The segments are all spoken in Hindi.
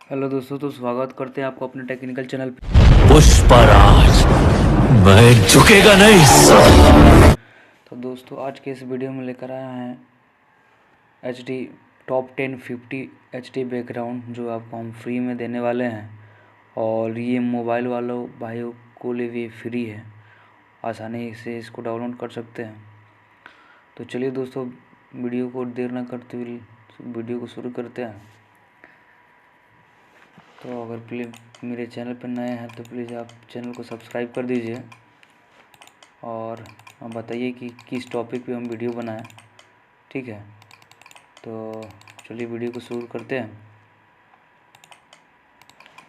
हेलो दोस्तों, तो स्वागत करते हैं आपको अपने टेक्निकल चैनल पे। पुष्पराज, मैं झुकेगा नहीं साला। तो दोस्तों, आज के इस वीडियो में लेकर आया हैं HD टॉप 10 50 HD बैकग्राउंड, जो आपको हम फ्री में देने वाले हैं। और ये मोबाइल वालों भाइयों को लिए भी फ्री है, आसानी से इसको डाउनलोड कर सकते हैं। तो चलिए दोस्तों, वीडियो को देर न करते हुए वीडियो को शुरू करते हैं। तो अगर प्लीज़ मेरे चैनल पर नए हैं तो प्लीज़ आप चैनल को सब्सक्राइब कर दीजिए और आप बताइए कि किस टॉपिक पे हम वीडियो बनाएं। ठीक है, तो चलिए वीडियो को शुरू करते हैं।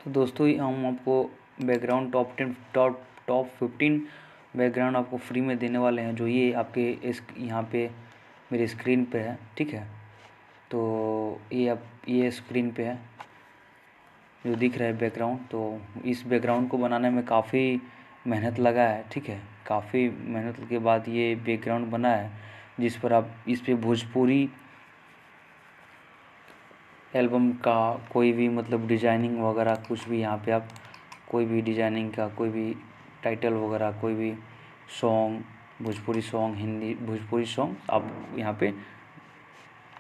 तो दोस्तों, हम आपको बैकग्राउंड टॉप 15 बैकग्राउंड आपको फ्री में देने वाले हैं, जो ये आपके यहाँ पे मेरे स्क्रीन पे है। ठीक है, तो ये स्क्रीन पे है जो दिख रहा है बैकग्राउंड। तो इस बैकग्राउंड को बनाने में काफ़ी मेहनत लगा है। ठीक है, काफ़ी मेहनत के बाद ये बैकग्राउंड बना है, जिस पर आप इस पे भोजपुरी एल्बम का कोई भी मतलब डिजाइनिंग वगैरह कुछ भी, यहाँ पे आप कोई भी डिजाइनिंग का कोई भी टाइटल वगैरह, कोई भी song, Bhojpuri song, Hindi Bhojpuri song, आप यहाँ पे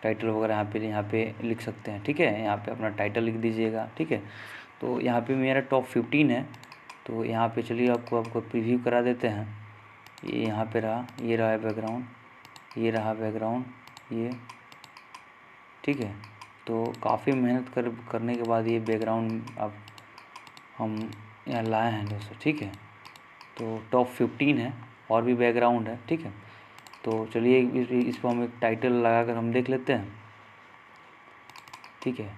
टाइटल वगैरह यहाँ पे लिख सकते हैं। ठीक है, यहाँ पे अपना टाइटल लिख दीजिएगा। ठीक है, तो यहाँ पे मेरा टॉप 15 है। तो यहाँ पे चलिए आपको प्रीव्यू करा देते हैं। ये यहाँ पे रहा, ये रहा बैकग्राउंड, ये रहा बैकग्राउंड, ये। ठीक है, तो काफ़ी मेहनत करने के बाद ये बैकग्राउंड अब हम यहाँ लाए हैं दोस्तों। ठीक है, तो टॉप 15 है, और भी बैकग्राउंड है। ठीक है, तो चलिए इस पर हम एक टाइटल लगा कर हम देख लेते हैं। ठीक है,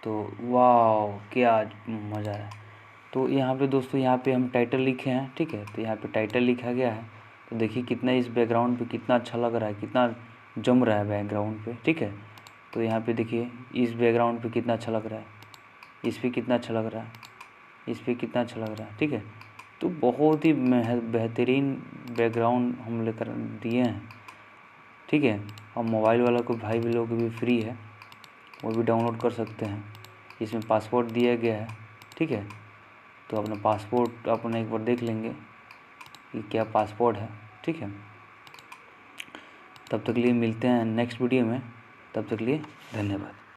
तो वाह क्या मज़ा है। तो यहाँ पे दोस्तों, यहाँ पे हम टाइटल लिखे हैं। ठीक है, तो यहाँ पे टाइटल लिखा गया है। तो देखिए कितना इस बैकग्राउंड पे कितना अच्छा लग रहा है, कितना जम रहा है बैकग्राउंड पे। ठीक है, तो यहाँ पे देखिए इस बैकग्राउंड पे कितना अच्छा लग रहा है, इस पर कितना अच्छा लग रहा है, इस पर कितना अच्छा लग रहा है। ठीक है, तो बहुत ही बेहतरीन बैकग्राउंड हम लेकर दिए हैं। ठीक है, और मोबाइल वाला को भाई भी लोग भी फ्री है, वो भी डाउनलोड कर सकते हैं। इसमें पासपोर्ट दिया गया है। ठीक है, तो अपना पासपोर्ट अपने एक बार देख लेंगे कि क्या पासपोर्ट है। ठीक है, तब तक लिए मिलते हैं नेक्स्ट वीडियो में। तब तक लिए धन्यवाद।